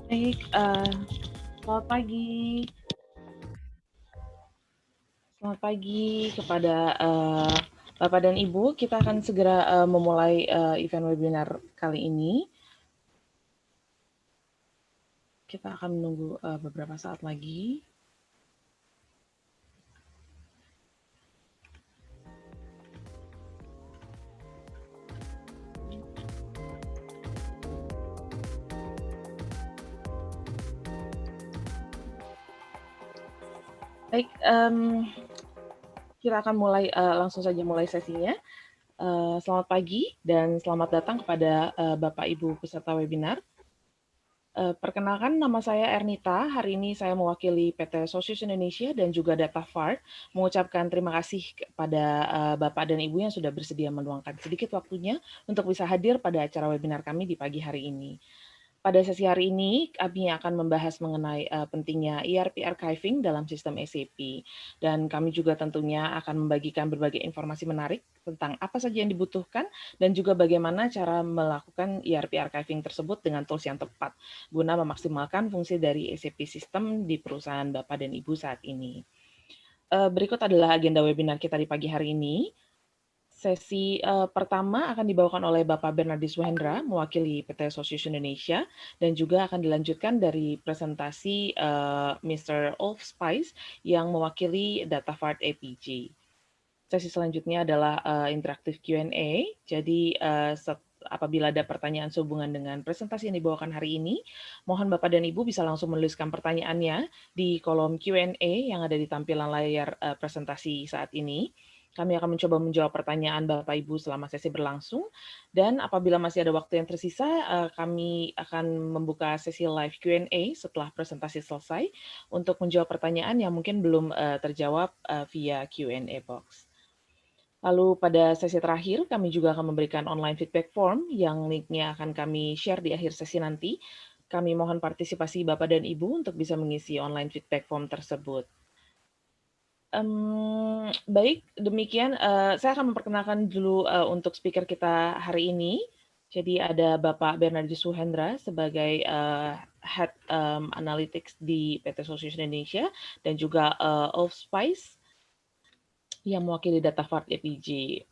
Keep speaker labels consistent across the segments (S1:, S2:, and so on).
S1: Baik, selamat pagi. Selamat pagi kepada Bapak dan Ibu. Kita akan segera memulai event webinar kali ini. Kita akan menunggu beberapa saat lagi. Baik, kita akan mulai langsung saja mulai sesinya. Selamat pagi dan selamat datang kepada Bapak Ibu peserta webinar. Perkenalkan, nama saya Ernita. Hari ini saya mewakili PT Sosius Indonesia dan juga Datafart mengucapkan terima kasih kepada Bapak dan Ibu yang sudah bersedia meluangkan sedikit waktunya untuk bisa hadir pada acara webinar kami di pagi hari ini. Pada sesi hari ini, kami akan membahas mengenai pentingnya ERP archiving dalam sistem SAP. Dan kami juga tentunya akan membagikan berbagai informasi menarik tentang apa saja yang dibutuhkan dan juga bagaimana cara melakukan ERP archiving tersebut dengan tools yang tepat guna memaksimalkan fungsi dari SAP System di perusahaan Bapak dan Ibu saat ini. Berikut adalah agenda webinar kita di pagi hari ini. Sesi pertama akan dibawakan oleh Bapak Bernardis Suhendra, mewakili PT Sosius Indonesia, dan juga akan dilanjutkan dari presentasi Mr. Ulf Spice yang mewakili Datafart APG. Sesi selanjutnya adalah interaktif Q&A. Jadi apabila ada pertanyaan sehubungan dengan presentasi yang dibawakan hari ini, mohon Bapak dan Ibu bisa langsung menuliskan pertanyaannya di kolom Q&A yang ada di tampilan layar presentasi saat ini. Kami akan mencoba menjawab pertanyaan Bapak Ibu selama sesi berlangsung. Dan apabila masih ada waktu yang tersisa, kami akan membuka sesi live Q&A setelah presentasi selesai untuk menjawab pertanyaan yang mungkin belum terjawab via Q&A box. Lalu pada sesi terakhir, kami juga akan memberikan online feedback form yang linknya akan kami share di akhir sesi nanti. Kami mohon partisipasi Bapak dan Ibu untuk bisa mengisi online feedback form tersebut. Baik, demikian saya akan memperkenalkan dulu untuk speaker kita hari ini. Jadi ada Bapak Bernardis Suhendra sebagai Head Analytics di PT Sosius Indonesia dan juga Ulf Spice yang mewakili Datafart APG.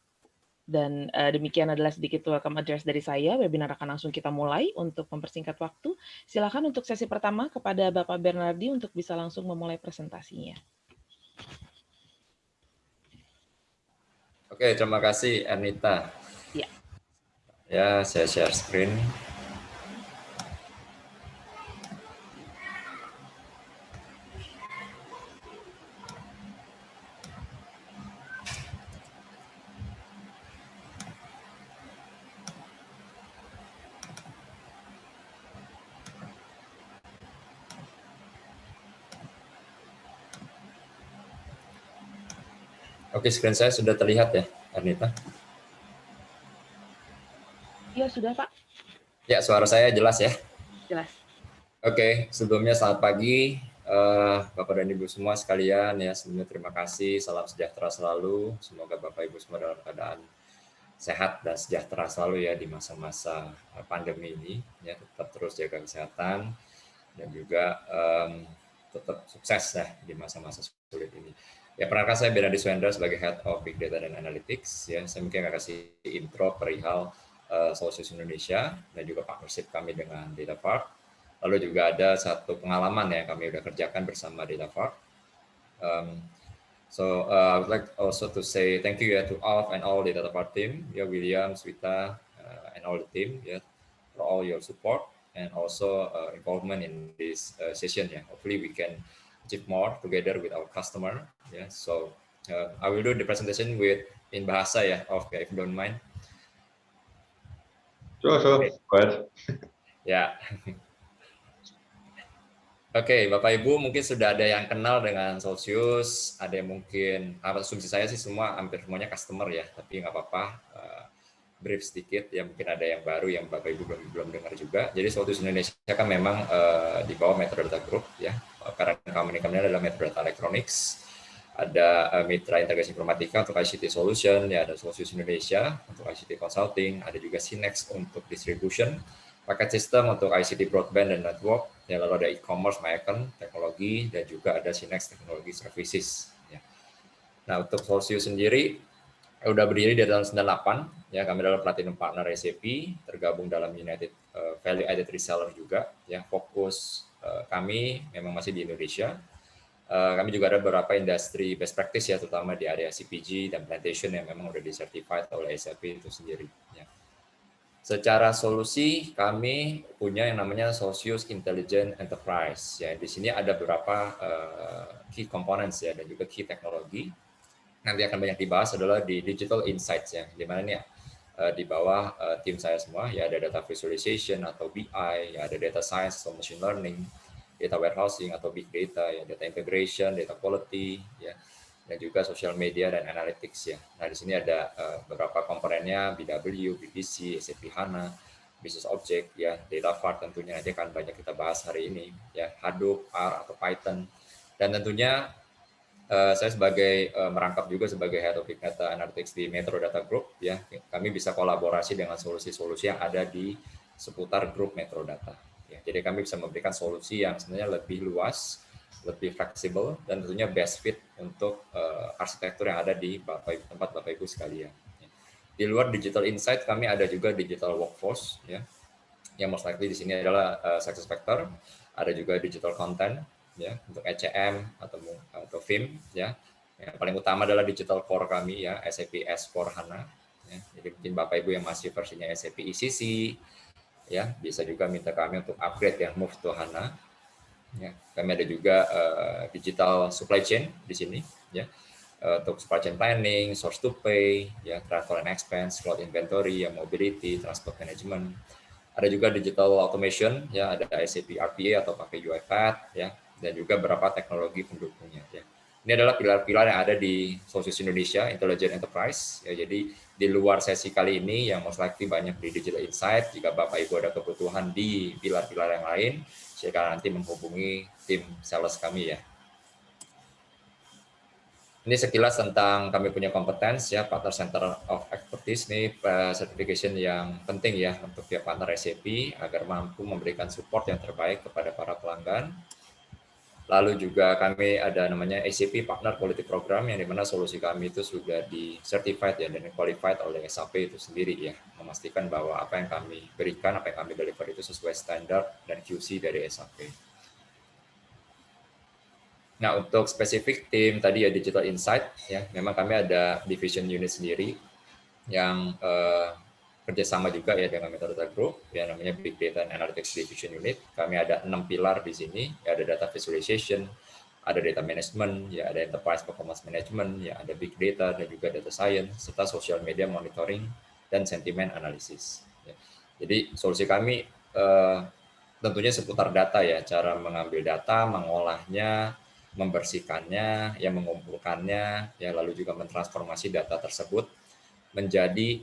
S1: Dan demikian adalah sedikit welcome address dari saya. Webinar akan langsung kita mulai untuk mempersingkat waktu. Silakan untuk sesi pertama kepada Bapak Bernardi untuk bisa langsung memulai presentasinya.
S2: Oke, terima kasih Ernita.
S1: Ya.
S2: Ya, saya share screen. Oke, screen saya sudah terlihat ya, Ernita?
S1: Iya, sudah Pak.
S2: Ya, suara saya jelas ya?
S1: Jelas.
S2: Oke, sebelumnya selamat pagi Bapak dan Ibu semua sekalian ya. Sebelumnya terima kasih, salam sejahtera selalu. Semoga Bapak Ibu semua dalam keadaan sehat dan sejahtera selalu ya di masa-masa pandemi ini. Ya, tetap terus jaga kesehatan dan juga tetap sukses ya di masa-masa sulit ini. Ya, perkenalkan saya Bernardis Suhendra sebagai Head of Big Data dan Analytics. Ya, saya mungkin akan kasih intro perihal Sosius Indonesia dan juga partnership kami dengan Datafart. Lalu juga ada satu pengalaman yang kami sudah kerjakan bersama Datafart. I would like also to say thank you to Alf and all the Datafart team, William, Swita, and all the team for all your support and also involvement in this session. Hopefully we can achieve more together with our customer. So I will do the presentation in bahasa of if you don't mind.
S3: Sure. Go ahead.
S2: Ya. Oke, Bapak Ibu mungkin sudah ada yang kenal dengan Sosius, ada yang mungkin, asumsi saya sih semua hampir semuanya customer ya, tapi nggak apa-apa, brief sedikit ya, mungkin ada yang baru yang Bapak Ibu belum dengar juga. Jadi Sosius Indonesia kan memang di bawah Metro Data Group ya, karena kami adalah Metro Data Electronics, ada Mitra Integrasi Informatika untuk ICT Solution, ya ada Sosius Indonesia untuk ICT Consulting, ada juga Sinex untuk Distribution, paket sistem untuk ICT Broadband dan Network, ya, lalu ada e-commerce, Myecon teknologi, dan juga ada Sinex teknologi services. Ya. Nah, untuk Solsius sendiri udah berdiri dari tahun 98, ya, kami adalah platinum partner SAP, tergabung dalam United Value Added Reseller juga, ya. Fokus kami memang masih di Indonesia. Kami juga ada beberapa industri best practice ya, terutama di area CPG dan plantation yang memang udah disertified oleh SAP itu sendiri. Ya. Secara solusi kami punya yang namanya Solsius Intelligent Enterprise. Ya, di sini ada beberapa key components ya dan juga key teknologi. Nanti akan banyak dibahas adalah di digital insights ya, di mana nih di bawah tim saya semua ya ada data visualization atau BI, ya ada data science atau machine learning, data warehousing atau big data, ya data integration, data quality, ya dan juga social media dan analytics ya. Nah di sini ada beberapa komponennya BW, BBC, SAP HANA, Business Object, ya Data Fart tentunya nanti akan banyak kita bahas hari ini ya, Hadoop, R atau Python, dan tentunya saya sebagai merangkap juga sebagai Head of Big Data Analytics di Metro Data Group ya, kami bisa kolaborasi dengan solusi-solusi yang ada di seputar grup Metro Data. Ya, jadi kami bisa memberikan solusi yang sebenarnya lebih luas, lebih fleksibel dan tentunya best fit untuk arsitektur yang ada di tempat Bapak Ibu sekalian. Ya. Di luar digital insight kami ada juga digital workforce ya. Yang most likely di sini adalah success factor, ada juga digital content ya untuk ECM atau FIM ya. Yang paling utama adalah digital core kami ya, SAP S4 HANA ya. Jadi mungkin Bapak Ibu yang masih versinya SAP ECC ya, bisa juga minta kami untuk upgrade ya, move to HANA. Ya, kami ada juga digital supply chain di sini ya. Untuk supply chain planning, source to pay, ya, travel and expense, cloud inventory, ya, mobility, transport management. Ada juga digital automation, ya, ada SAP RPA atau pakai UiPath, ya, dan juga beberapa teknologi pendukungnya. Ya. Ini adalah pilar-pilar yang ada di Solsius Indonesia Intelligent Enterprise. Ya, jadi di luar sesi kali ini yang most likely banyak di Digital Insight, jika Bapak Ibu ada kebutuhan di pilar-pilar yang lain, silakan nanti menghubungi tim sales kami ya. Ini sekilas tentang kami punya kompetens ya, Partner Center of Expertise, ini certification yang penting ya untuk tiap partner SAP agar mampu memberikan support yang terbaik kepada para pelanggan. Lalu juga kami ada namanya SAP Partner Quality Program yang dimana solusi kami itu sudah di certified ya dan qualified oleh SAP itu sendiri ya, memastikan bahwa apa yang kami berikan, apa yang kami deliver itu sesuai standar dan QC dari SAP. Nah, untuk spesifik tim tadi ya Digital Insight ya, memang kami ada division unit sendiri yang kerjasama juga ya dengan Metro Data Group, ya namanya Big Data and Analytics Division Unit. Kami ada 6 pilar di sini, ya ada data visualization, ada data management, ya ada enterprise performance management, ya ada big data dan juga data science, serta social media monitoring dan sentiment analysis. Ya. Jadi solusi kami tentunya seputar data ya, cara mengambil data, mengolahnya, membersihkannya, ya mengumpulkannya, ya lalu juga mentransformasi data tersebut menjadi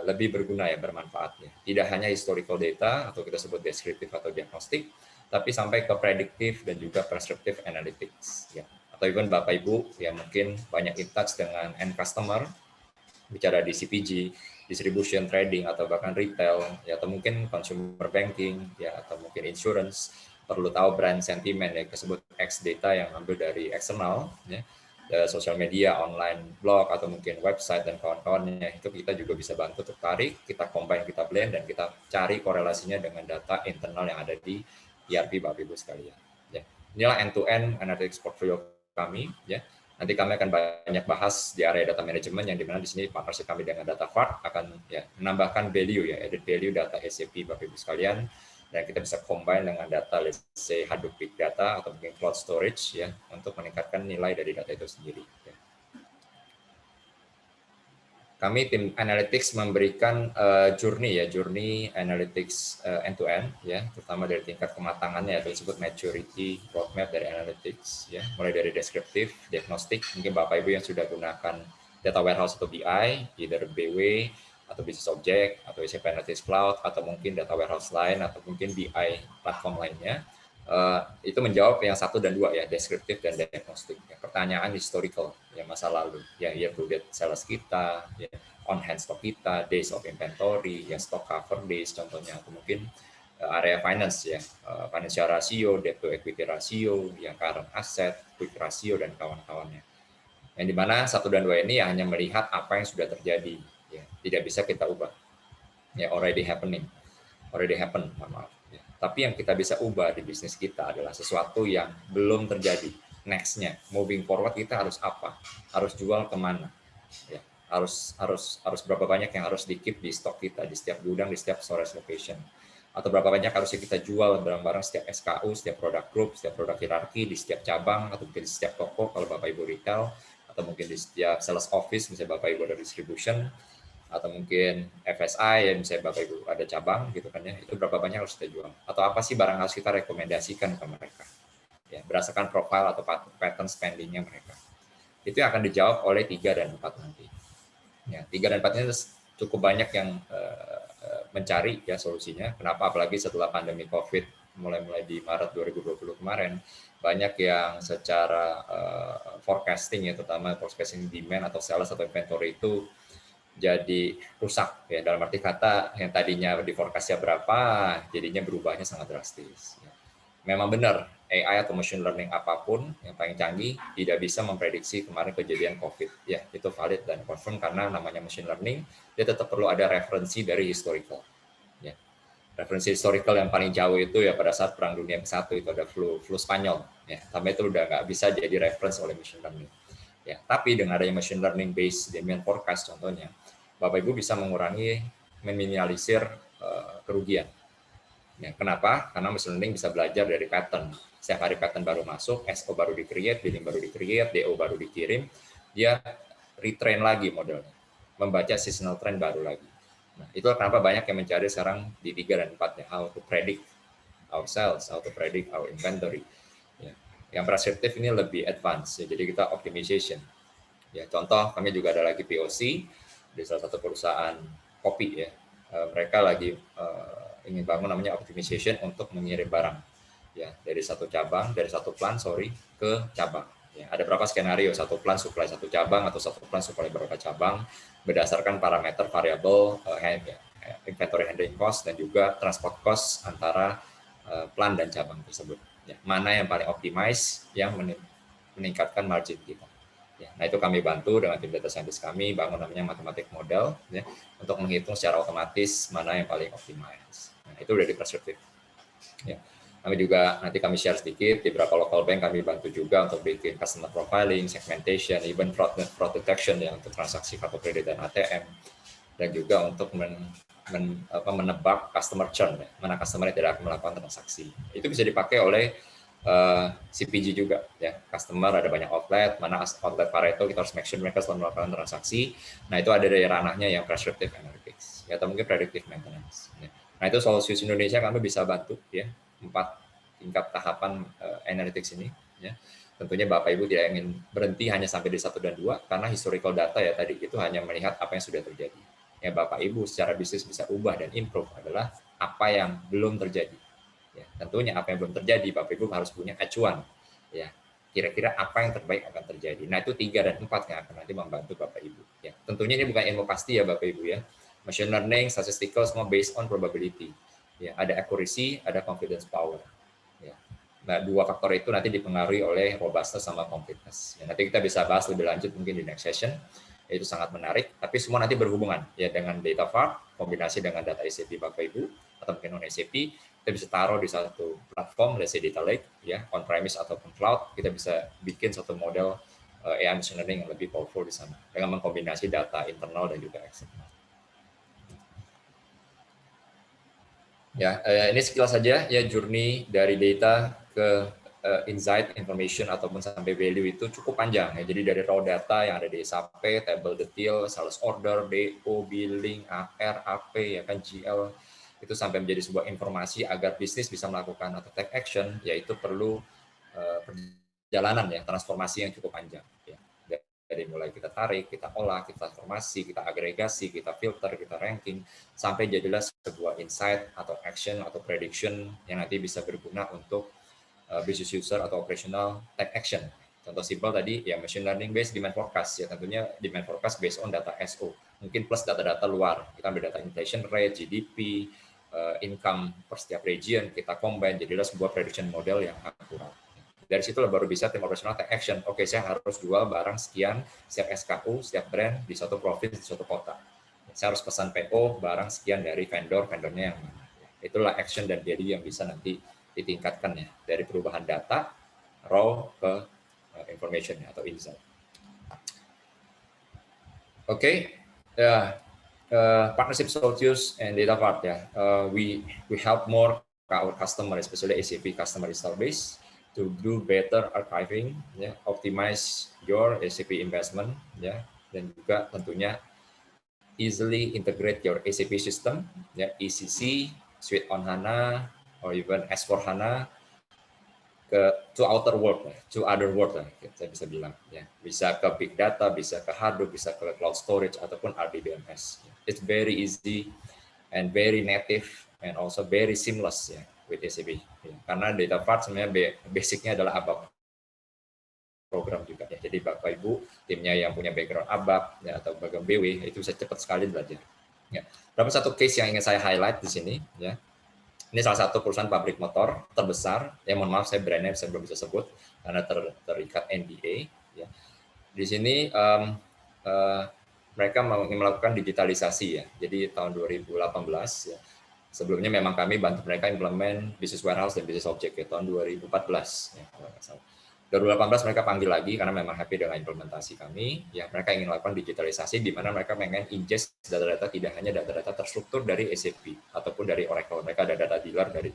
S2: lebih berguna ya, bermanfaat ya. Tidak hanya historical data atau kita sebut deskriptif atau diagnostik, tapi sampai ke prediktif dan juga prescriptive analytics ya. Atau even Bapak Ibu yang mungkin banyak in touch dengan end customer, bicara di CPG, distribution, trading atau bahkan retail ya, atau mungkin consumer banking ya, atau mungkin insurance, perlu tahu brand sentiment ya, tersebut X data yang ambil dari eksternal ya, sosial media, online blog atau mungkin website dan kawan-kawannya, itu kita juga bisa bantu tertarik, kita combine, kita blend dan kita cari korelasinya dengan data internal yang ada di ERP Bapak Ibu sekalian. Ya. Inilah end-to-end analytics portfolio kami ya. Nanti kami akan banyak bahas di area data management yang dimana di sini partnership kami dengan DataVart akan ya menambahkan value ya, added value data SAP Bapak Ibu sekalian, dan kita bisa combine dengan data let's say Hadoop Big Data atau mungkin cloud storage ya untuk meningkatkan nilai dari data itu sendiri. Ya. Kami tim analytics memberikan journey analytics end to end ya, terutama dari tingkat kematangannya atau disebut maturity roadmap dari analytics ya, mulai dari deskriptif, diagnostik, mungkin Bapak Ibu yang sudah gunakan data warehouse atau BI, either BW atau business object atau SAP Analytics Cloud atau mungkin data warehouse lain atau mungkin BI platform lainnya. Itu menjawab yang 1 dan 2 ya, deskriptif dan diagnostik. Ya, pertanyaan historical ya, masa lalu ya, year to date sales kita ya, on hand stock kita, days of inventory ya, stock cover days contohnya, atau mungkin area finance ya, financial ratio, debt to equity ratio, yang current asset, quick ratio dan kawan-kawannya. Yang dimana 1 dan 2 ini hanya melihat apa yang sudah terjadi, ya, tidak bisa kita ubah, ya, already happen, maaf. Ya. Tapi yang kita bisa ubah di bisnis kita adalah sesuatu yang belum terjadi. Next-nya, moving forward kita harus apa? Harus jual kemana? Ya, harus berapa banyak yang harus di-keep di stok kita, di setiap gudang, di setiap storage location, atau berapa banyak harusnya kita jual barang-barang setiap SKU, setiap produk group, setiap produk hierarki, di setiap cabang, atau mungkin di setiap toko kalau Bapak Ibu retail, atau mungkin di setiap sales office, misalnya Bapak Ibu ada distribution, atau mungkin FSI ya, misalnya Bapak Ibu ada cabang gitu kan ya, itu berapa banyak harus kita jual, atau apa sih barang harus kita rekomendasikan ke mereka, ya, berdasarkan profile atau pattern spendingnya mereka. Itu yang akan dijawab oleh 3 dan 4 nanti. Ya, 3 dan 4 ini cukup banyak yang mencari ya solusinya. Kenapa? Apalagi setelah pandemi COVID mulai di Maret 2020 kemarin, banyak yang secara forecasting ya, terutama forecasting demand atau sales atau inventory itu jadi rusak ya, dalam arti kata yang tadinya di forecastnya berapa, jadinya berubahnya sangat drastis. Memang benar, AI atau machine learning apapun yang paling canggih tidak bisa memprediksi kemarin kejadian COVID. Ya, itu valid dan confirm karena namanya machine learning, dia tetap perlu ada referensi dari historical. Ya. Referensi historical yang paling jauh itu ya pada saat Perang Dunia ke-1 itu ada flu Spanyol. Ya, sampai itu udah nggak bisa jadi reference oleh machine learning. Ya, tapi dengan adanya machine learning based demand forecast contohnya, Bapak Ibu bisa mengurangi, meminimalisir kerugian. Ya, kenapa? Karena machine learning bisa belajar dari pattern. Setiap hari pattern baru masuk, SO baru di-create, billing baru di-create, DO baru dikirim, dia retrain lagi modelnya, membaca seasonal trend baru lagi. Nah, itu kenapa banyak yang mencari sekarang di 3 dan 4 ya, how to predict our sales, how to predict our inventory. Ya. Yang prescriptive ini lebih advance, ya, jadi kita optimization. Ya, contoh kami juga ada lagi POC di salah satu perusahaan kopi ya. Mereka lagi ingin bangun namanya optimization untuk mengirim barang ya dari satu plant ke cabang. Ya, ada berapa skenario, satu plant supply satu cabang atau satu plant supply beberapa cabang berdasarkan parameter variabel inventory handling cost dan juga transport cost antara plant dan cabang tersebut. Ya, mana yang paling optimize yang meningkatkan margin kita. Ya, nah itu kami bantu dengan tim data scientist kami bangun namanya mathematic model ya, untuk menghitung secara otomatis mana yang paling optimize. Nah, itu udah di prescriptive. Ya. Kami juga nanti kami share sedikit di beberapa local bank kami bantu juga untuk bikin customer profiling, segmentation, even fraud detection ya untuk transaksi kartu kredit dan ATM, dan juga untuk menebak customer churn ya, mana customer yang tidak akan melakukan transaksi. Itu bisa dipakai oleh CPG juga ya, customer ada banyak outlet, mana outlet Pareto kita harus make sure mereka selalu melakukan transaksi. Nah itu ada dari ranahnya yang prescriptive analytics ya, atau mungkin predictive maintenance ya. Nah itu Solusius Indonesia kami bisa bantu ya 4 tingkat tahapan analytics ini ya. Tentunya Bapak Ibu tidak ingin berhenti hanya sampai di 1 dan 2 karena historical data ya tadi itu hanya melihat apa yang sudah terjadi. Ya Bapak Ibu secara bisnis bisa ubah dan improve adalah apa yang belum terjadi. Ya, tentunya apa yang belum terjadi, Bapak Ibu harus punya acuan. Ya, kira-kira apa yang terbaik akan terjadi. Nah, itu 3 dan 4 yang akan nanti membantu Bapak Ibu. Ya, tentunya ini bukan ilmu pasti ya Bapak Ibu ya. Machine learning, statistical, semua based on probability. Ya, ada accuracy, ada confidence power. Ya. Nah, 2 faktor itu nanti dipengaruhi oleh robustness sama completeness. Ya, nanti kita bisa bahas lebih lanjut mungkin di next session. Itu sangat menarik, tapi semua nanti berhubungan ya dengan data part, kombinasi dengan data SAP Bapak Ibu atau mungkin non SAP, kita bisa taruh di satu platform, let's say data lake ya, on premise ataupun cloud, kita bisa bikin satu model AI machine learning yang lebih powerful di sana dengan mengkombinasi data internal dan juga eksternal. Ya, ini sekilas saja ya journey dari data ke insight, information ataupun sampai value itu cukup panjang ya. Jadi dari raw data yang ada di SAP, table detail, sales order, DO, billing, AR, AP ya kan GL itu sampai menjadi sebuah informasi agar bisnis bisa melakukan atau take action, yaitu perlu perjalanan ya, transformasi yang cukup panjang ya. Dari mulai kita tarik, kita olah, kita transformasi, kita agregasi, kita filter, kita ranking, sampai jadilah sebuah insight atau action atau prediction yang nanti bisa berguna untuk business user atau operational take action. Contoh simpel tadi ya machine learning based demand forecast ya, tentunya demand forecast based on data SO, mungkin plus data-data luar. Kita ambil data inflation rate, GDP, income per setiap region, kita combine, jadilah sebuah prediction model yang akurat. Dari situ baru bisa tim operasional take action. Oke, saya harus jual barang sekian, setiap SKU, setiap brand, di suatu provinsi, di suatu kota. Saya harus pesan PO, barang sekian dari vendornya yang mana. Itulah action dan value yang bisa nanti ditingkatkan ya, dari perubahan data, raw ke information atau insight. Oke, ya. Partnership Solutius and DataVart we help more our customer, especially SAP customer install base, to do better archiving, optimize your SAP investment, dan juga tentunya easily integrate your SAP system, ECC, Suite on HANA, or even S4HANA to outer world, to other world saya bisa bilang, bisa ke big data, bisa ke Hadoop, bisa ke cloud storage ataupun RDBMS. It's very easy and very native and also very seamless with SAP. Karena DataVart sebenarnya basicnya adalah ABAP program juga ya. Jadi Bapak Ibu timnya yang punya background ABAP atau background BW itu bisa cepat sekali belajar. Ya. Berapa satu case yang ingin saya highlight di sini ya. Ini salah satu perusahaan pabrik motor terbesar. Ya mohon maaf saya brandnya saya belum bisa sebut karena terikat NDA. Ya. Di sini mereka melakukan digitalisasi ya. Jadi tahun 2018 ya. Sebelumnya memang kami bantu mereka implement business warehouse dan business object ya tahun 2014 ya. 2018 mereka panggil lagi karena memang happy dengan implementasi kami. Ya mereka ingin melakukan digitalisasi di mana mereka pengen ingest data-data tidak hanya data-data terstruktur dari SAP ataupun dari Oracle. Mereka ada data dealer dari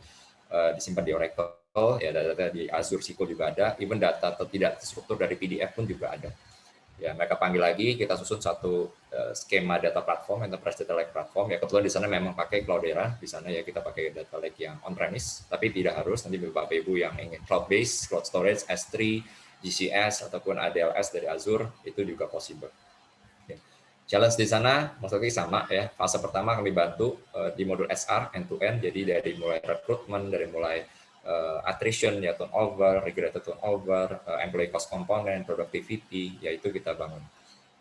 S2: disimpan di Oracle, ya data-data di Azure SQL juga ada, even data tidak terstruktur dari PDF pun juga ada. Ya, mereka panggil lagi, kita susun satu skema data platform, enterprise data lake platform. Ya, kebetulan di sana memang pakai Cloudera, di sana ya kita pakai data lake yang on-premise, tapi tidak harus. Nanti Bapak Ibu yang ingin cloud-based, cloud storage, S3, GCS, ataupun ADLS dari Azure, itu juga possible. Ya. Challenge di sana, maksudnya sama ya. Fase pertama kami bantu di modul SR, end-to-end, jadi dari mulai recruitment, dari mulai attrition, ya turnover, regulated turnover, employee cost component, productivity, yaitu kita bangun.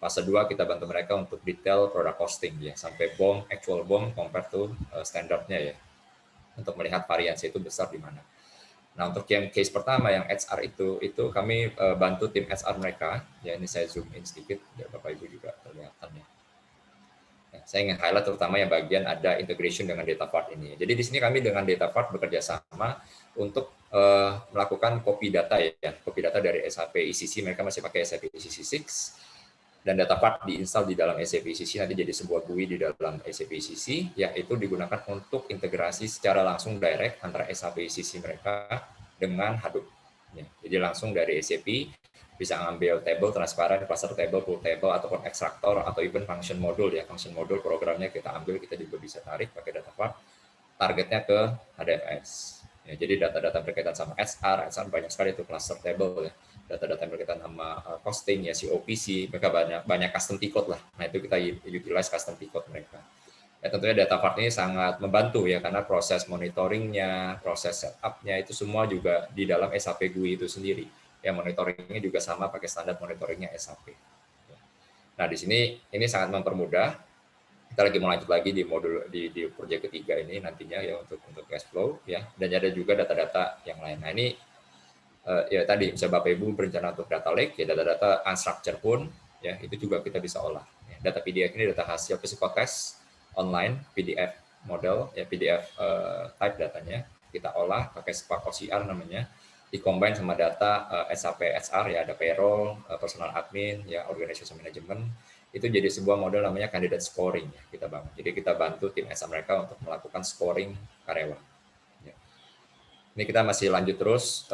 S2: Fase 2 kita bantu mereka untuk detail product costing ya, sampai BOM, actual BOM compare to standarnya ya, untuk melihat variasi itu besar di mana. Nah untuk yang case pertama yang HR itu kami bantu tim HR mereka, ya ini saya zoom in sedikit, ya Bapak Ibu juga kelihatan ya. Saya ingin highlight terutama yang bagian ada integration dengan DataVart ini. Jadi di sini kami dengan DataVart bekerja sama untuk melakukan copy data ya, copy data dari SAP ECC, mereka masih pakai SAP ECC 6, dan DataVart diinstal di dalam SAP ECC, nanti jadi sebuah GUI di dalam SAP ECC, yaitu digunakan untuk integrasi secara langsung direct antara SAP ECC mereka dengan Hadoop. Ya, jadi langsung dari SAP bisa ngambil table transparan, cluster table, pool table, ataupun ekstraktor, atau even function module ya. Function module programnya kita ambil, kita juga bisa tarik pakai DataVart. Targetnya ke HDFS. Ya, jadi data-data berkaitan sama SR banyak sekali itu cluster table ya. Data-data berkaitan sama costing ya, COPC, mereka banyak custom T-code lah. Nah itu kita utilize custom T-code mereka. Ya, tentunya DataVart ini sangat membantu ya, karena proses monitoringnya, proses setupnya itu semua juga di dalam SAP GUI itu sendiri. Ya, monitoringnya juga sama pakai standar monitoringnya SAP. Nah, di sini ini sangat mempermudah. Kita lagi mau lanjut lagi di modul di proyek ketiga ini nantinya ya untuk cash flow ya, dan ada juga data-data yang lain. Nah, ini ya tadi misalnya Bapak Ibu berencana untuk data lake ya, data-data unstructured pun ya itu juga kita bisa olah. Ya, data PDF ini data hasil psikotest online, PDF model ya, PDF type datanya kita olah pakai Spark OCR namanya, dikombin sama data SAP HR ya, ada payroll, personal admin ya, organization management, itu jadi sebuah model namanya candidate scoring ya, kita bangun. Jadi kita bantu tim HR mereka untuk melakukan scoring karyawan. Ya. Ini kita masih lanjut terus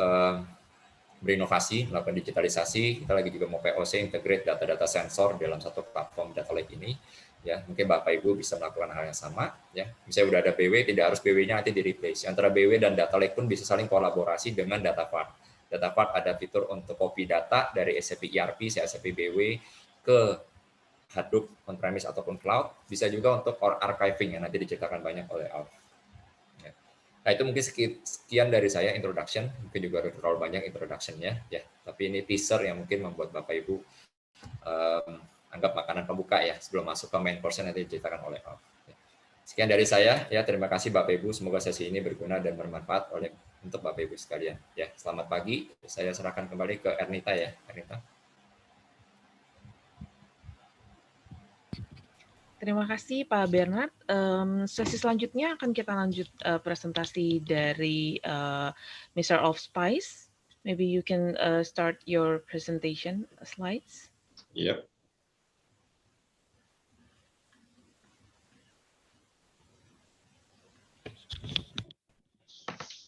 S2: berinovasi, melakukan digitalisasi. Kita lagi juga mau POC integrate data-data sensor dalam satu platform data lake ini. Ya, mungkin Bapak Ibu bisa melakukan hal yang sama. Ya, misalnya udah ada BW, tidak harus BW-nya nanti di replace. Antara BW dan data lake pun bisa saling kolaborasi dengan DataVart. DataVart ada fitur untuk copy data dari SAP ERP, SAP BW ke Hadoop on-premise ataupun cloud. Bisa juga untuk archiving yang nanti diceritakan banyak oleh Alf. Ya. Nah itu mungkin sekian dari saya introduction. Mungkin juga terlalu banyak introduction-nya ya. Tapi ini teaser yang mungkin membuat Bapak Ibu anggap makanan pembuka ya, sebelum masuk ke main portion nanti diceritakan oleh Alf. Sekian dari saya ya, terima kasih Bapak Ibu, semoga sesi ini berguna dan bermanfaat untuk Bapak Ibu sekalian. Ya, selamat pagi. Saya serahkan kembali ke Ernita ya, Ernita.
S1: Terima kasih Pak Bernard. Sesi selanjutnya akan kita lanjut presentasi dari Mr. Allspice. Maybe you can start your presentation slides.
S3: Yep.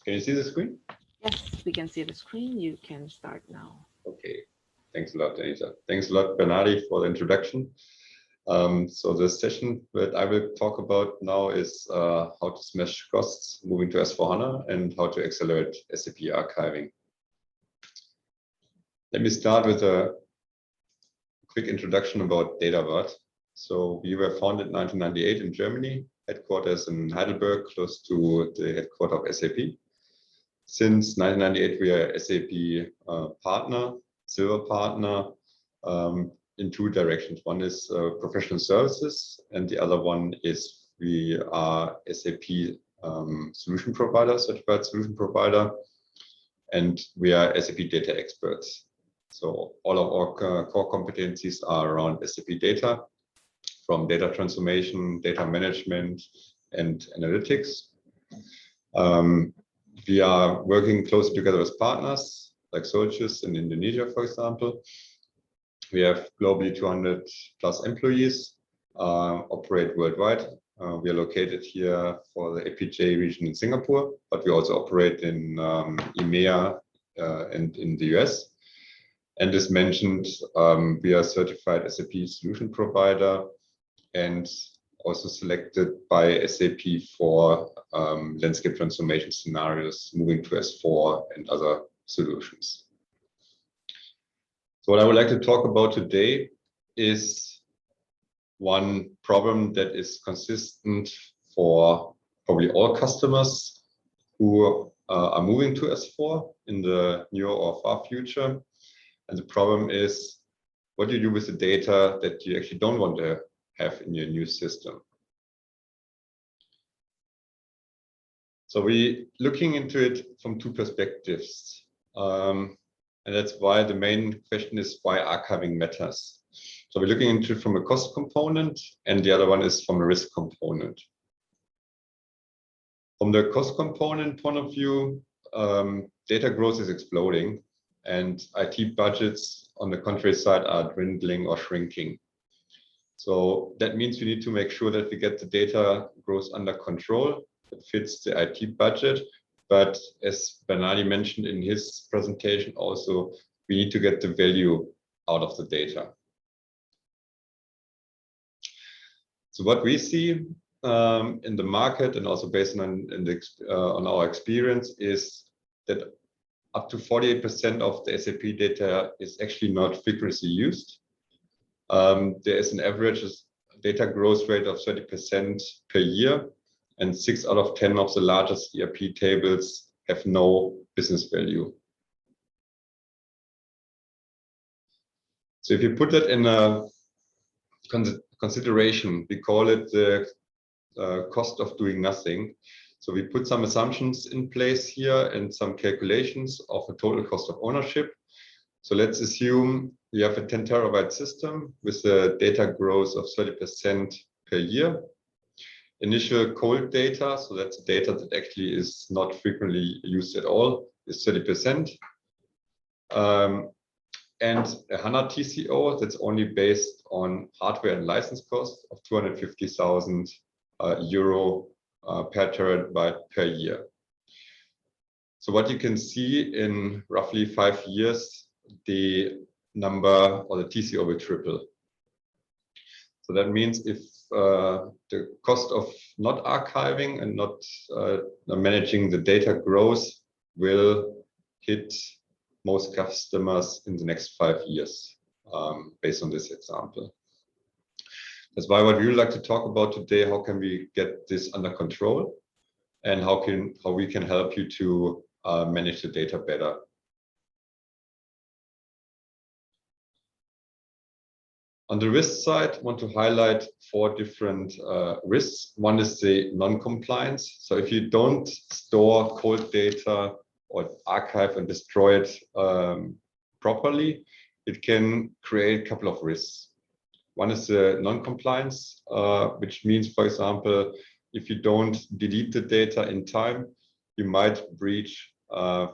S3: Can you see the screen?
S1: Yes, we can see the screen. You can start now.
S3: Okay. Thanks a lot, Anita. Thanks a lot, Bernardi, for the introduction. So the session that I will talk about now is how to smash costs moving to S/4HANA and how to accelerate SAP archiving. Let me start with a quick introduction about DataWart. So we were founded in 1998 in Germany, headquarters in Heidelberg, close to the headquarters of SAP. Since 1998, we are SAP partner, silver partner, in two directions. One is professional services, and the other one is we are SAP solution provider, certified solution provider, and we are SAP data experts. So all of our core competencies are around SAP data, from data transformation, data management, and analytics. We are working closely together with partners like Soltis in Indonesia, for example. We have globally 200 plus employees, operate worldwide. We are located here for the APJ region in Singapore, but we also operate in EMEA and in the US. And as mentioned, we are certified SAP solution provider and also selected by SAP for landscape transformation scenarios, moving to S4 and other solutions. So what I would like to talk about today is one problem that is consistent for probably all customers who are moving to S4 in the near or far future. And the problem is, what do you do with the data that you actually don't want to have in your new system? So we're looking into it from two perspectives. And that's why the main question is why archiving matters. So we're looking into it from a cost component, and the other one is from a risk component. From the cost component point of view, data growth is exploding, and IT budgets on the contrary side are dwindling or shrinking. So that means we need to make sure that we get the data growth under control. It fits the IT budget. But as Bernardi mentioned in his presentation also, we need to get the value out of the data. So what we see in the market and also based on our experience is that up to 48% of the SAP data is actually not frequently used. There is an average data growth rate of 30% per year. And 6 out of 10 of the largest ERP tables have no business value. So if you put that in a consideration, we call it the cost of doing nothing. So we put some assumptions in place here and some calculations of the total cost of ownership. So let's assume we have a 10 terabyte system with a data growth of 30% per year. Initial cold data, so that's data that actually is not frequently used at all, is 30%. And a HANA TCO that's only based on hardware and license costs of 250,000 euro per terabyte per year. So what you can see in roughly 5 years, the number or the TCO will triple. So that means if the cost of not archiving and not managing the data growth will hit most customers in the next 5 years, based on this example. That's why what we would like to talk about today, how can we get this under control and how we can help you to manage the data better. 'On On the risk side, I want to highlight 4 different risks. One is the non-compliance. So if you don't store cold data or archive and destroy it properly, it can create a couple of risks. One is the non-compliance, which means, for example, if you don't delete the data in time, you might breach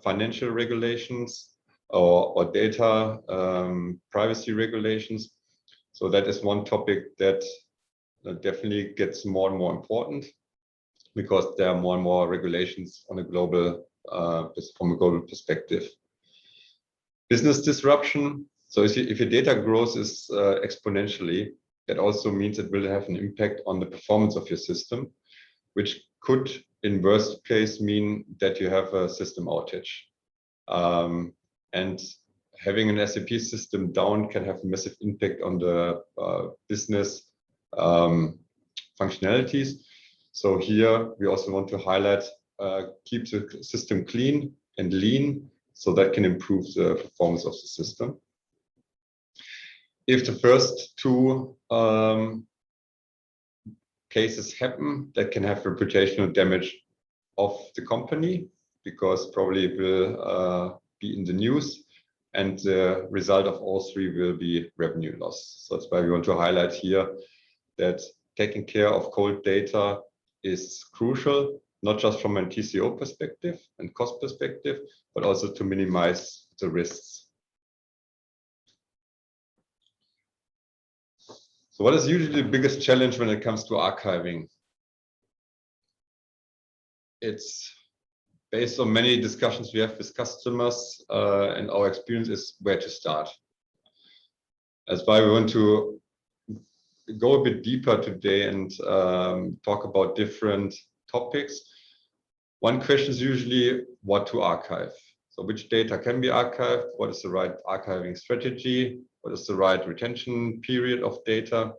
S3: financial regulations or data privacy regulations. So that is one topic that definitely gets more and more important, because there are more and more regulations on a global, from a global perspective. Business disruption. So if your data growth is exponentially, that also means it will have an impact on the performance of your system, which could, in worst case, mean that you have a system outage. And having an SAP system down can have a massive impact on the business functionalities. So here we also want to highlight, keep the system clean and lean, so that can improve the performance of the system. If the first 2 cases happen, that can have reputational damage of the company, because probably it will be in the news, and the result of all 3 will be revenue loss. So that's why we want to highlight here that taking care of cold data is crucial, not just from a TCO perspective and cost perspective, but also to minimize the risks. So what is usually the biggest challenge when it comes to archiving? It's based on many discussions we have with customers, and our experience is where to start. That's why we want to go a bit deeper today and talk about different topics. One question is usually what to archive. So which data can be archived? What is the right archiving strategy? What is the right retention period of data?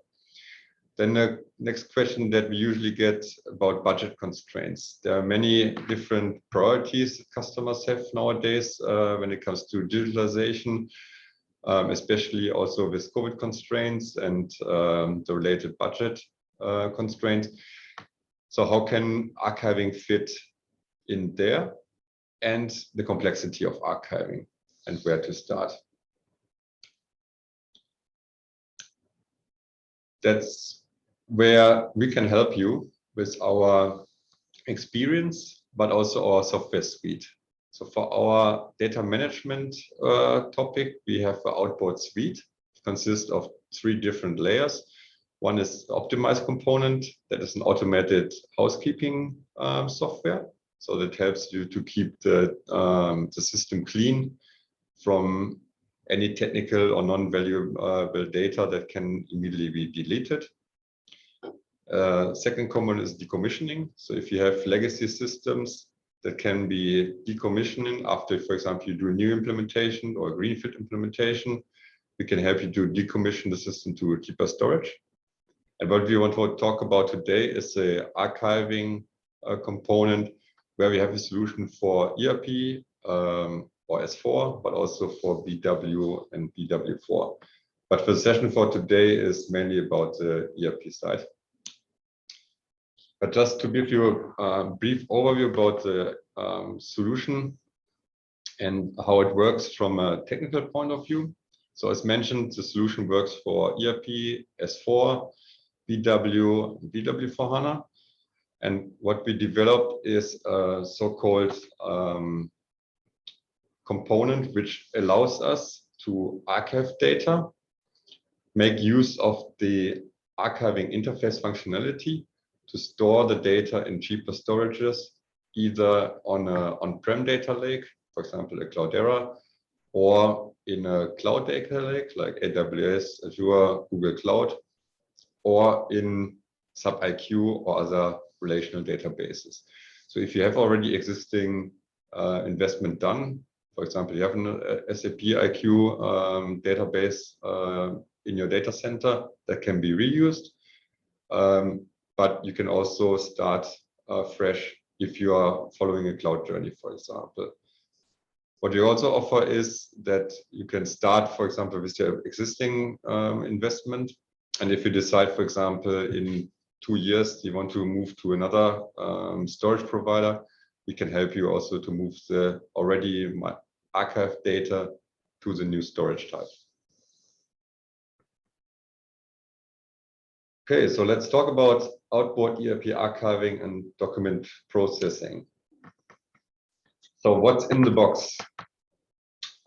S3: Then the next question that we usually get about budget constraints. There are many different priorities that customers have nowadays when it comes to digitalization, especially also with COVID constraints and the related budget constraints. So how can archiving fit in there, and the complexity of archiving and where to start? That's where we can help you with our experience, but also our software suite. So for our data management topic, we have an outboard suite. It consists of 3 different layers. One is the optimized component, that is an automated housekeeping software. So that helps you to keep the system clean from any technical or non-valuable data that can immediately be deleted. Second component is decommissioning. So if you have legacy systems that can be decommissioning after, for example, you do a new implementation or a greenfield implementation, we can help you to decommission the system to cheaper storage. And what we want to talk about today is the archiving component, where we have a solution for ERP or S4, but also for BW and BW4. But the session for today is mainly about the ERP side. But just to give you a brief overview about the solution and how it works from a technical point of view. So as mentioned, the solution works for ERP, S4, BW, and BW4HANA. And what we developed is a so-called component which allows us to archive data, make use of the archiving interface functionality to store the data in cheaper storages, either on an on-prem data lake, for example, a Cloudera, or in a cloud data lake like AWS, Azure, Google Cloud, or in SAP-IQ or other relational databases. So if you have already existing investment done, for example, you have an SAP IQ database in your data center that can be reused, but you can also start fresh if you are following a cloud journey, for example. What we also offer is that you can start, for example, with your existing investment. And if you decide, for example, in 2 years, you want to move to another storage provider, we can help you also to move the already archived data to the new storage type. Okay, so let's talk about outboard ERP archiving and document processing. So what's in the box?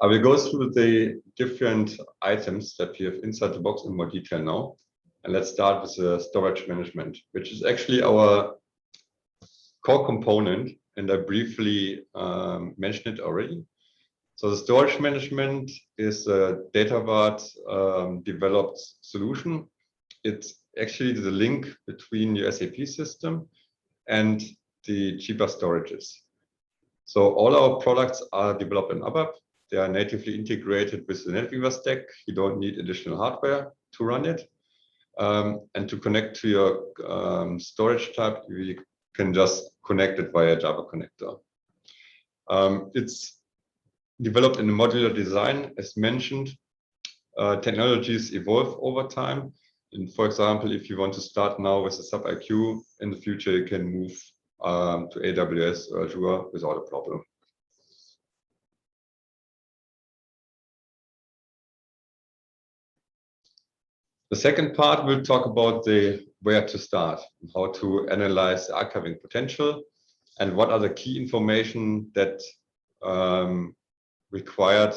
S3: I will go through the different items that we have inside the box in more detail now. And let's start with the storage management, which is actually our core component. And I briefly mentioned it already. So the storage management is a Datavard developed solution. It's actually the link between your SAP system and the cheaper storages. So all our products are developed in ABAP. They are natively integrated with the NetWeaver stack. You don't need additional hardware to run it. And to connect to your storage type, you can just connect it via Java connector. It's developed in a modular design, as mentioned. Technologies evolve over time. And for example, if you want to start now with a SAP IQ, in the future you can move to AWS or Azure without a problem. The second part, we'll talk about the where to start, how to analyze the archiving potential, and what are the key information that required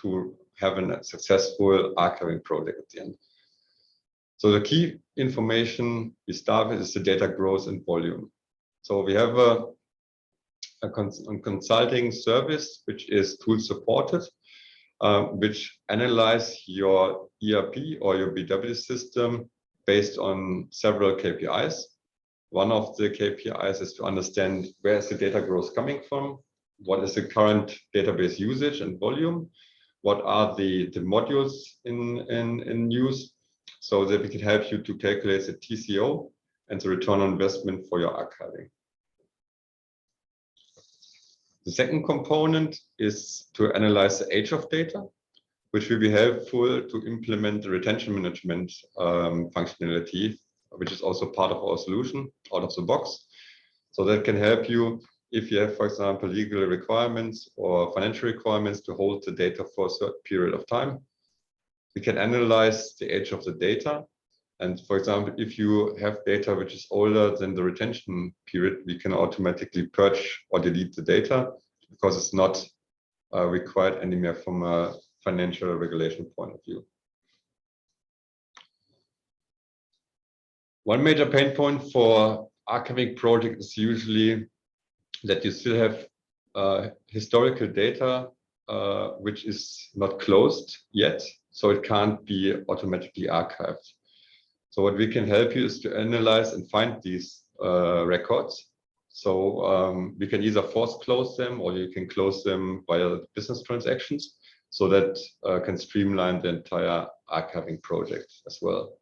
S3: to have a successful archiving project at the end. So the key information we start with is the data growth and volume. So we have a consulting service, which is tool supported, which analyze your ERP or your BW system based on several KPIs. One of the KPIs is to understand where is the data growth coming from, what is the current database usage and volume, what are the modules in use, so that we can help you to calculate the TCO and the return on investment for your archiving. The second component is to analyze the age of data, which will be helpful to implement the retention management functionality, which is also part of our solution out of the box. So that can help you if you have, for example, legal requirements or financial requirements to hold the data for a certain period of time. We can analyze the age of the data. And for example, if you have data which is older than the retention period, we can automatically purge or delete the data because it's not required anymore from a financial regulation point of view. One major pain point for archiving project is usually that you still have historical data which is not closed yet, so it can't be automatically archived. So what we can help you is to analyze and find these records. So we can either force close them or you can close them via business transactions, so that can streamline the entire archiving project as well.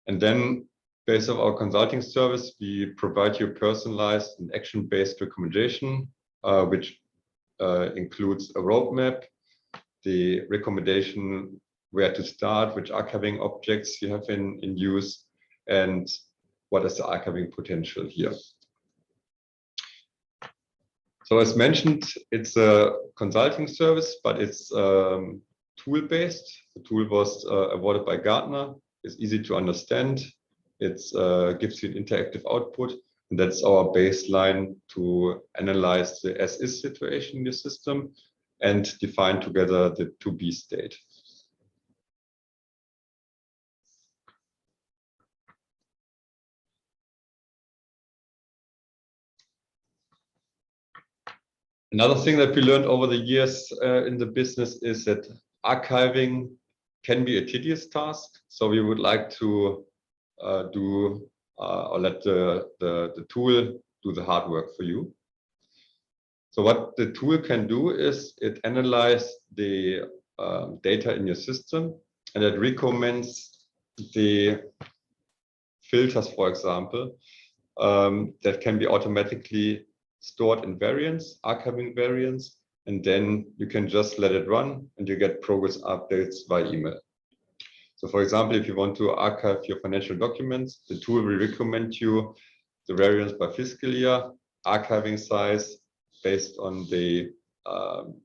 S3: And then, based on our consulting service, we provide you personalized and action-based recommendation, which includes a roadmap, the recommendation where to start, which archiving objects you have in use, and what is the archiving potential here. So as mentioned, it's a consulting service, but it's tool-based. The tool was awarded by Gartner. It's easy to understand. It gives you an interactive output, and that's our baseline to analyze the as-is situation in the system and define together the to-be state. Another thing that we learned over the years in the business is that archiving can be a tedious task. So we would like to do or let the tool do the hard work for you. So what the tool can do is it analyzes the data in your system, and it recommends the filters, for example, that can be automatically stored in variants, archiving variants, and then you can just let it run and you get progress updates by email. So for example, if you want to archive your financial documents, the tool will recommend you the variants by fiscal year, archiving size based on the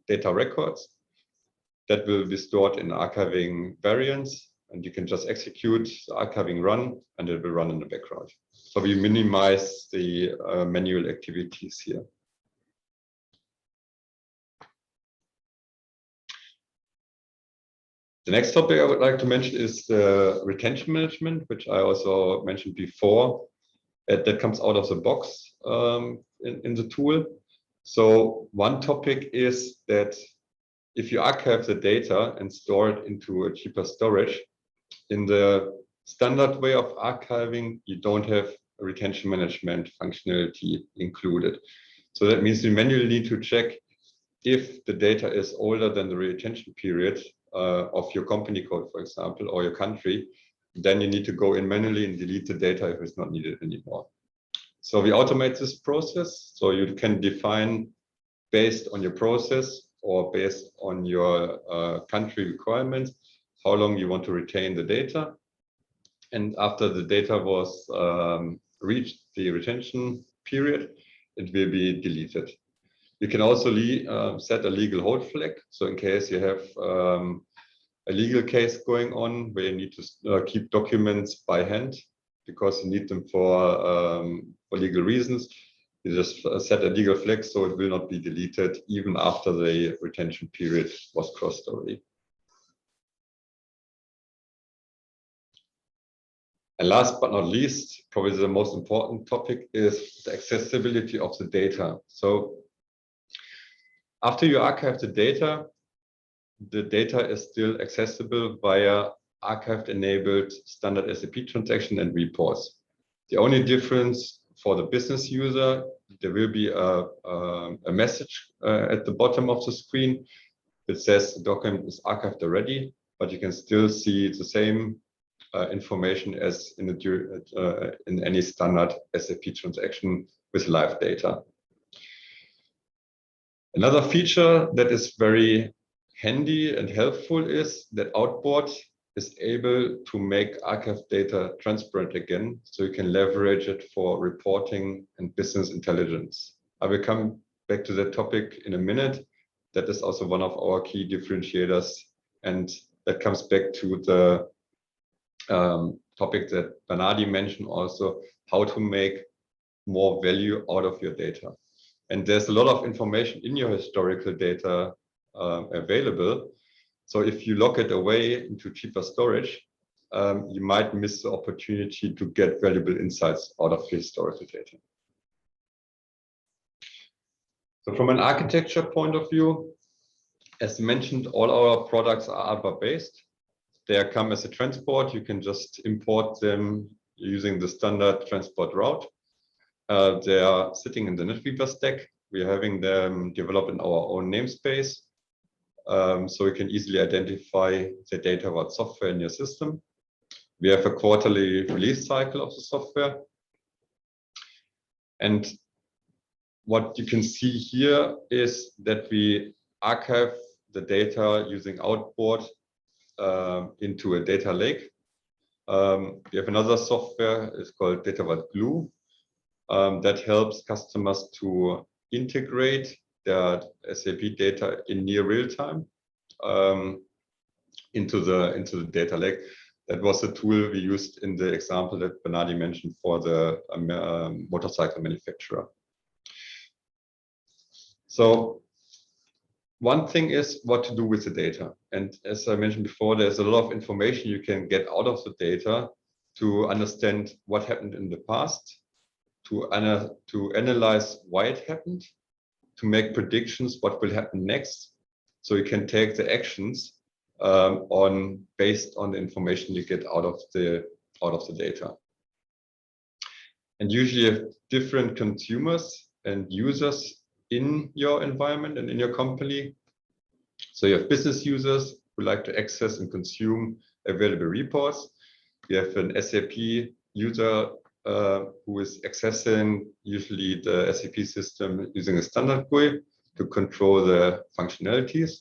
S3: data records that will be stored in archiving variants, and you can just execute the archiving run and it will run in the background. So we minimize the manual activities here. The next topic I would like to mention is retention management, which I also mentioned before. That comes out of the box in the tool. So one topic is that if you archive the data and store it into a cheaper storage, in the standard way of archiving, you don't have a retention management functionality included. So that means you manually need to check if the data is older than the retention period of your company code, for example, or your country, then you need to go in manually and delete the data if it's not needed anymore. So we automate this process. So you can define based on your process or based on your country requirements, how long you want to retain the data. And after the data was reached the retention period, it will be deleted. You can also set a legal hold flag. So in case you have a legal case going on where you need to keep documents by hand because you need them for legal reasons, you just set a legal flag so it will not be deleted even after the retention period was crossed already. And last but not least, probably the most important topic is the accessibility of the data. So after you archive the data is still accessible via archived-enabled standard SAP transaction and reports. The only difference for the business user, there will be a message at the bottom of the screen that says the document is archived already, but you can still see the same information as in any standard SAP transaction with live data. Another feature that is very handy and helpful is that Outboard is able to make archived data transparent again, so you can leverage it for reporting and business intelligence. I will come back to that topic in a minute. That is also one of our key differentiators, and that comes back to the topic that Bernardi mentioned also, how to make more value out of your data. And there's a lot of information in your historical data available. So if you lock it away into cheaper storage, you might miss the opportunity to get valuable insights out of your historical data. So from an architecture point of view, as mentioned, all our products are Alba-based. They come as a transport. You can just import them using the standard transport route. They are sitting in the NetWeaver stack. We're having them developed in our own namespace. So we can easily identify the data about software in your system. We have a quarterly release cycle of the software. And what you can see here is that we archive the data using Outboard into a data lake. We have another software, it's called Data Vault Glue, that helps customers to integrate their SAP data in near real time into the data lake. That was the tool we used in the example that Bernardi mentioned for the motorcycle manufacturer. So one thing is what to do with the data. And as I mentioned before, there's a lot of information you can get out of the data to understand what happened in the past, to analyze why it happened, to make predictions what will happen next. So you can take the actions based on the information you get out of the data. And usually you have different consumers and users in your environment and in your company. So you have business users who like to access and consume available reports. You have an SAP user who is accessing usually the SAP system using a standard GUI to control the functionalities.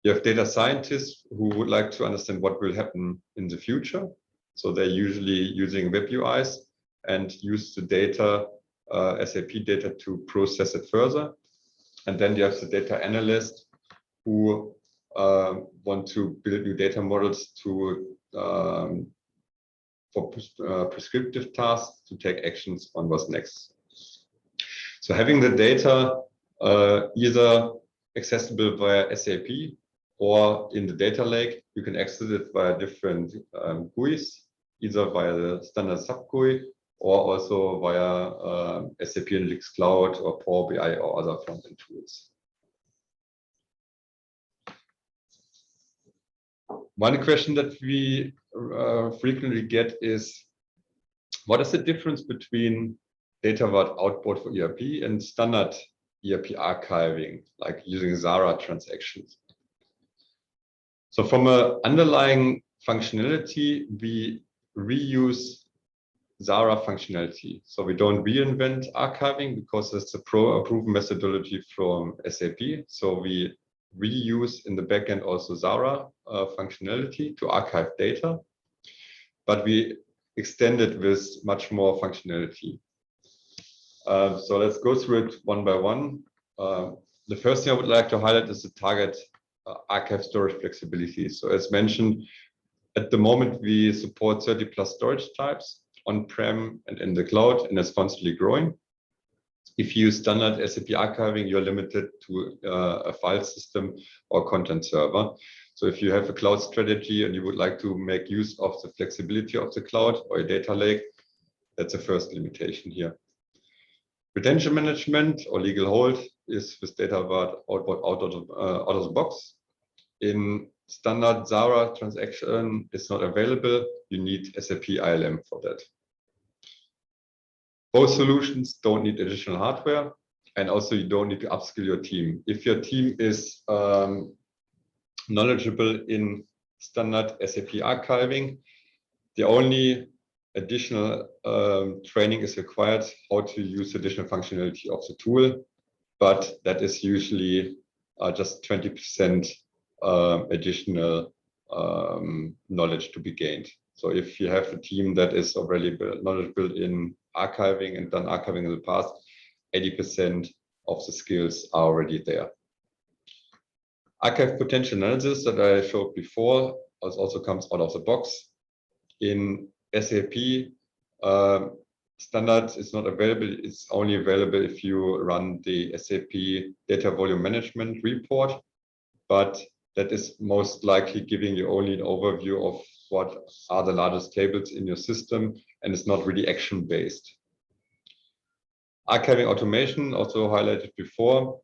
S3: You have data scientists who would like to understand what will happen in the future. So they're usually using web UIs and use the data, SAP data, to process it further. And then you have the data analyst who want to build new data models to for prescriptive tasks to take actions on what's next. So having the data either accessible via SAP or in the data lake, you can access it via different GUIs, either via the standard sub GUI or also via SAP Analytics Cloud or Power BI or other front-end tools. One question that we frequently get is, what is the difference between data vault outboard for ERP and standard ERP archiving, like using Zara transactions? So from an underlying functionality, we reuse Zara functionality. So we don't reinvent archiving because it's a proven methodology from SAP. So we reuse in the backend also Zara functionality to archive data, but we extend it with much more functionality. So let's go through it one by one. The first thing I would like to highlight is the target archive storage flexibility. So as mentioned, at the moment we support 30+ storage types on-prem and in the cloud, and it's constantly growing. If you use standard SAP archiving, you're limited to a file system or content server. So if you have a cloud strategy and you would like to make use of the flexibility of the cloud or a data lake, that's the first limitation here. Retention management or legal hold is with data vault out of the box. In standard Zara transaction, it's not available. You need SAP ILM for that. Both solutions don't need additional hardware, and also you don't need to upskill your team. If your team is knowledgeable in standard SAP archiving, the only additional training is required how to use additional functionality of the tool, but that is usually just 20% additional knowledge to be gained. So if you have a team that is already knowledgeable in archiving and done archiving in the past, 80% of the skills are already there. Archive potential analysis that I showed before also comes out of the box. In SAP, standard is not available. It's only available if you run the SAP data volume management report, but that is most likely giving you only an overview of what are the largest tables in your system, and it's not really action-based. Archiving automation, also highlighted before.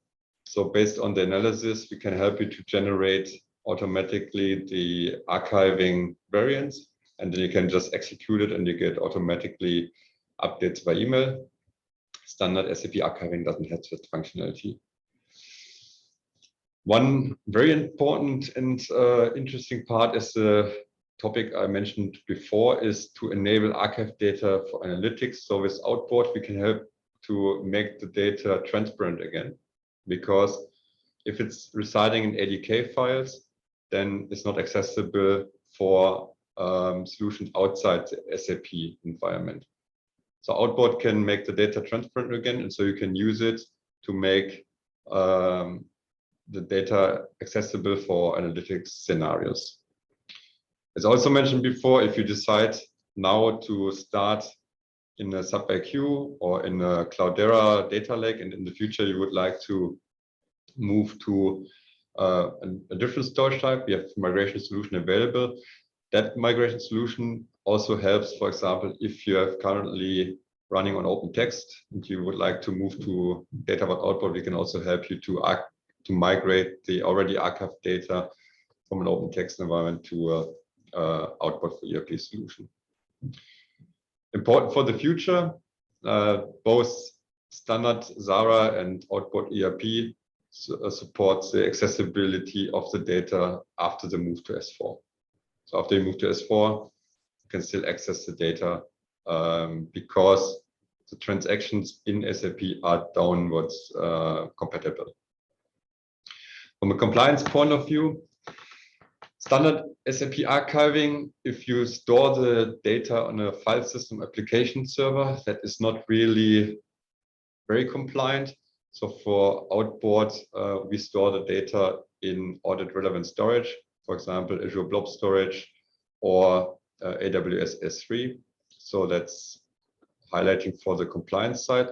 S3: So based on the analysis, we can help you to generate automatically the archiving variants, and then you can just execute it and you get automatically updates by email. Standard SAP archiving doesn't have that functionality. One very important and interesting part is the topic I mentioned before, is to enable archive data for analytics. So with Outboard, we can help to make the data transparent again, because if it's residing in ADK files, then it's not accessible for solutions outside the SAP environment. So Outboard can make the data transparent again, and so you can use it to make the data accessible for analytics scenarios. As also mentioned before, if you decide now to start in a SAP-IQ or in a Cloudera data lake, and in the future you would like to move to a different storage type, we have migration solution available. That migration solution also helps, for example, if you have currently running on OpenText and you would like to move to data vault outboard, we can also help you to migrate the already archived data from an OpenText environment to outboard for ERP solution. Important for the future, both standard Zara and outboard ERP supports the accessibility of the data after the move to S4. So after you move to S4, you can still access the data because the transactions in SAP are downwards compatible. From a compliance point of view, standard SAP archiving, if you store the data on a file system application server, that is not really very compliant. So for outboard, we store the data in audit relevant storage, for example, Azure Blob Storage or AWS S3. So that's highlighting for the compliance side.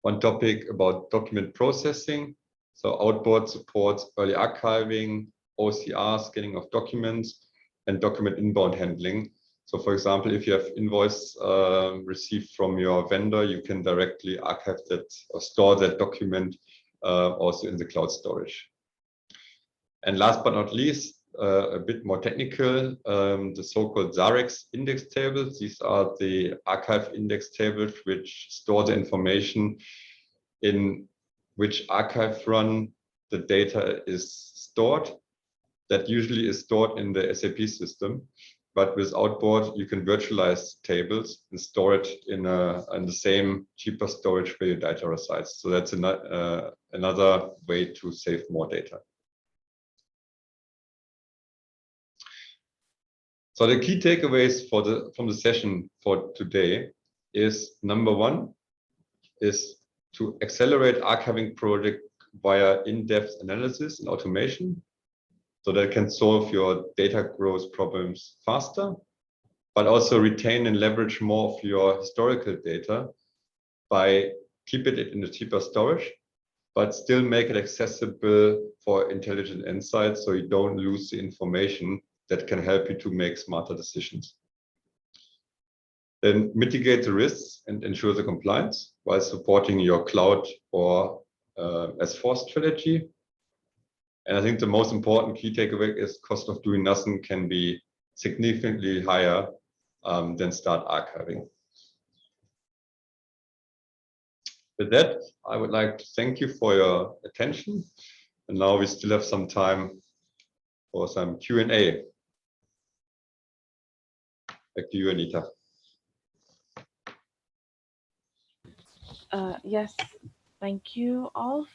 S3: One topic about document processing. So outboard supports early archiving, OCR, scanning of documents, and document inbound handling. So for example, if you have invoice received from your vendor, you can directly archive that or store that document also in the cloud storage. And last but not least, a bit more technical, the so-called Zarex index tables. These are the archive index tables which store the information in which archive run the data is stored. That usually is stored in the SAP system, but with Outboard, you can virtualize tables and store it in the same cheaper storage where your data resides. So that's another way to save more data. So the key takeaways from the session for today is, number one, is to accelerate archiving project via in-depth analysis and automation, so that can solve your data growth problems faster, but also retain and leverage more of your historical data by keeping it in the cheaper storage, but still make it accessible for intelligent insights so you don't lose the information that can help you to make smarter decisions. Then mitigate the risks and ensure the compliance while supporting your cloud or S4 strategy. And I think the most important key takeaway is cost of doing nothing can be significantly higher than start archiving. With that, I would like to thank you for your attention. And now we still have some time for some Q&A. Back to you, Anita.
S1: Yes, thank you, Alf.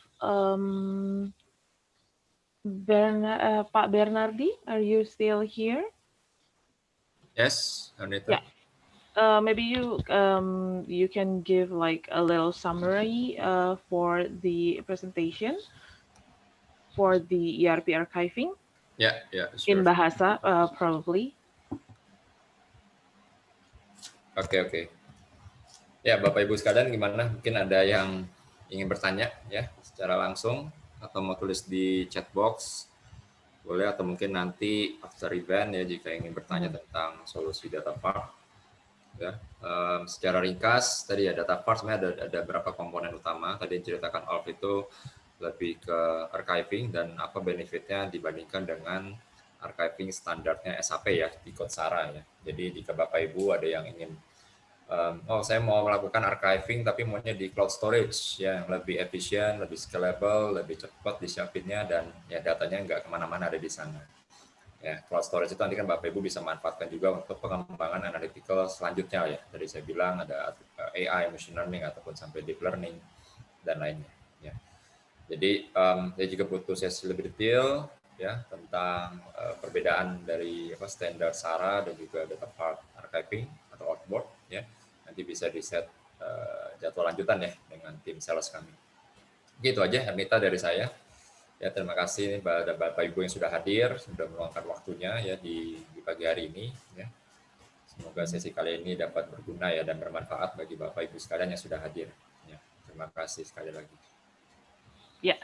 S1: Pak Bernardi, are you still here?
S2: Yes, Anita.
S1: Yeah. Maybe you can give like a little summary for the presentation for the ERP archiving.
S2: Yeah, sure.
S1: In bahasa probably.
S2: Oke. Ya, Bapak Ibu sekalian, gimana? Mungkin ada yang ingin bertanya ya secara langsung atau mau tulis di chat box, boleh, atau mungkin nanti after event ya jika ingin bertanya tentang solusi data part. Ya, secara ringkas tadi ya data part sebenarnya ada beberapa komponen utama. Tadi yang diceritakan Alf itu lebih ke archiving dan apa benefitnya dibandingkan dengan archiving standarnya SAP ya di Kotsara ya. Jadi jika Bapak Ibu ada yang ingin saya mau melakukan archiving tapi maunya di cloud storage ya, yang lebih efisien, lebih scalable, lebih cepat disiapinnya dan ya datanya nggak kemana-mana, ada di sana. Ya, cloud storage itu nanti kan Bapak Ibu bisa manfaatkan juga untuk pengembangan analytical selanjutnya ya. Tadi saya bilang ada AI, machine learning ataupun sampai deep learning dan lainnya. Ya. Jadi saya juga butuh sesi lebih detail ya tentang perbedaan dari standar SARA dan juga data part archiving atau outboard ya. Nanti bisa di set jadwal lanjutan ya dengan tim sales kami. Gitu aja Anita dari saya. Ya, terima kasih pada Bapak Ibu yang sudah hadir, sudah meluangkan waktunya ya di pagi hari ini ya. Semoga sesi kali ini dapat berguna ya dan bermanfaat bagi Bapak Ibu sekalian yang sudah hadir. Ya, terima kasih sekali lagi.
S1: Ya.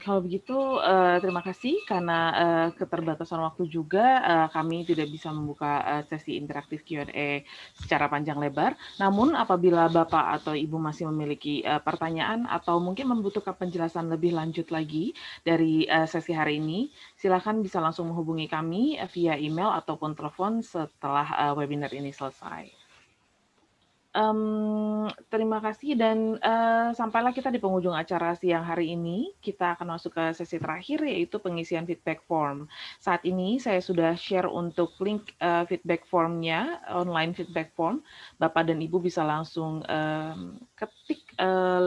S1: Kalau begitu terima kasih karena keterbatasan waktu juga kami tidak bisa membuka sesi interaktif Q&A secara panjang lebar. Namun apabila Bapak atau Ibu masih memiliki pertanyaan atau mungkin membutuhkan penjelasan lebih lanjut lagi dari sesi hari ini, silakan bisa langsung menghubungi kami via email ataupun telepon setelah webinar ini selesai. Terima kasih dan sampailah kita di penghujung acara siang hari ini. Kita akan masuk ke sesi terakhir yaitu pengisian feedback form. Saat ini saya sudah share untuk link feedback formnya, online feedback form. Bapak dan Ibu bisa langsung ketik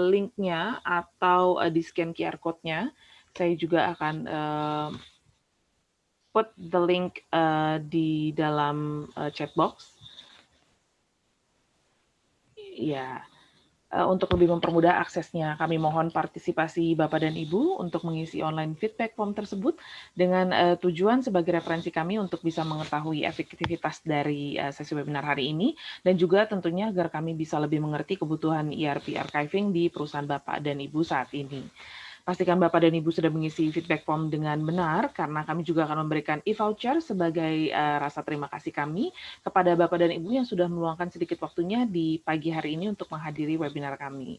S1: linknya atau di scan QR code-nya. Saya juga akan put the link di dalam chat box. Ya, untuk lebih mempermudah aksesnya, kami mohon partisipasi Bapak dan Ibu untuk mengisi online feedback form tersebut dengan tujuan sebagai referensi kami untuk bisa mengetahui efektivitas dari sesi webinar hari ini dan juga tentunya agar kami bisa lebih mengerti kebutuhan ERP archiving di perusahaan Bapak dan Ibu saat ini. Pastikan Bapak dan Ibu sudah mengisi feedback form dengan benar, karena kami juga akan memberikan e-voucher sebagai rasa terima kasih kami kepada Bapak dan Ibu yang sudah meluangkan sedikit waktunya di pagi hari ini untuk menghadiri webinar kami.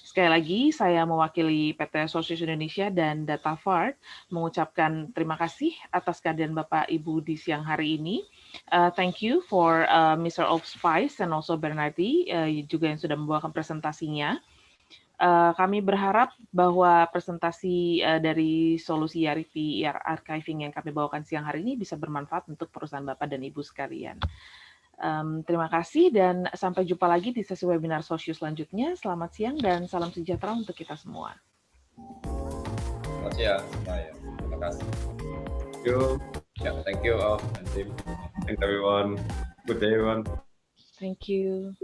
S1: Sekali lagi, saya mewakili PT Sosius Indonesia dan DataVart mengucapkan terima kasih atas kehadiran Bapak Ibu di siang hari ini. Thank you for Mr. Spice and also Bernardi juga yang sudah membawakan presentasinya. Kami berharap bahwa presentasi dari solusi ERP archiving yang kami bawakan siang hari ini bisa bermanfaat untuk perusahaan Bapak dan Ibu sekalian. Terima kasih dan sampai jumpa lagi di sesi webinar Sosius selanjutnya. Selamat siang dan salam sejahtera untuk kita semua.
S2: Selamat siang semuanya. Terima kasih.
S3: Thank you.
S2: Ya, thank you all and team.
S3: Thanks everyone. Good day everyone.
S1: Thank you.